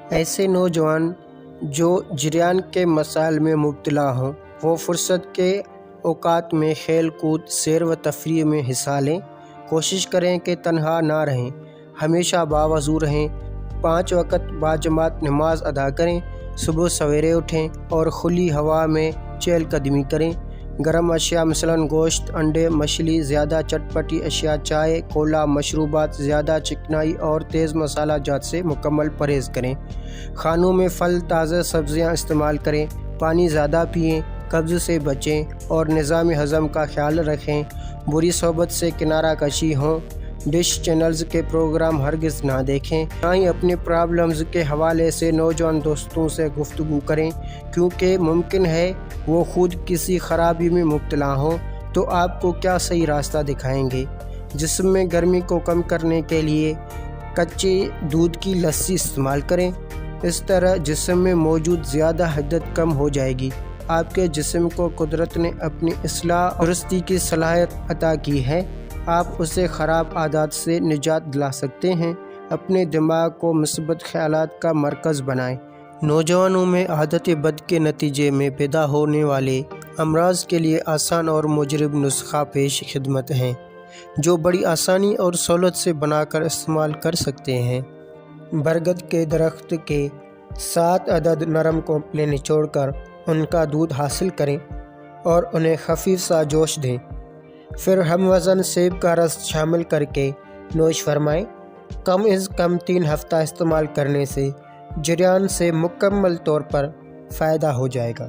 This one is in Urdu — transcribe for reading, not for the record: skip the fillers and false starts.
ایسے نوجوان جو جریان کے مسائل میں مبتلا ہوں وہ فرصت کے اوقات میں کھیل کود، سیر و تفریح میں حصہ لیں۔ کوشش کریں کہ تنہا نہ رہیں، ہمیشہ باوضو رہیں، 5 وقت باجماعت نماز ادا کریں، صبح سویرے اٹھیں اور کھلی ہوا میں چہل قدمی کریں۔ گرم اشیاء مثلاً گوشت، انڈے، مچھلی، زیادہ چٹپٹی اشیاء، چائے، کولا، مشروبات، زیادہ چکنائی اور تیز مسالہ جات سے مکمل پرہیز کریں۔ کھانوں میں پھل، تازہ سبزیاں استعمال کریں، پانی زیادہ پئیں، قبض سے بچیں اور نظام ہضم کا خیال رکھیں۔ بری صحبت سے کنارہ کشی ہوں، ڈش چینلز کے پروگرام ہرگز نہ دیکھیں، نہ ہی اپنی پرابلمز کے حوالے سے نوجوان دوستوں سے گفتگو کریں، کیونکہ ممکن ہے وہ خود کسی خرابی میں مبتلا ہوں تو آپ کو کیا صحیح راستہ دکھائیں گے۔ جسم میں گرمی کو کم کرنے کے لیے کچے دودھ کی لسی استعمال کریں، اس طرح جسم میں موجود زیادہ حدت کم ہو جائے گی۔ آپ کے جسم کو قدرت نے اپنی اصلاح اور درستی کی صلاحیت عطا کی ہے، آپ اسے خراب عادات سے نجات دلا سکتے ہیں۔ اپنے دماغ کو مثبت خیالات کا مرکز بنائیں۔ نوجوانوں میں عادت بد کے نتیجے میں پیدا ہونے والے امراض کے لیے آسان اور مجرب نسخہ پیش خدمت ہیں جو بڑی آسانی اور سہولت سے بنا کر استعمال کر سکتے ہیں۔ برگد کے درخت کے 7 عدد نرم کونپلیں نچوڑ کر ان کا دودھ حاصل کریں اور انہیں خفیف سا جوش دیں، پھر ہم وزن سیب کا رس شامل کر کے نوش فرمائیں۔ کم از کم 3 ہفتہ استعمال کرنے سے جریان سے مکمل طور پر فائدہ ہو جائے گا۔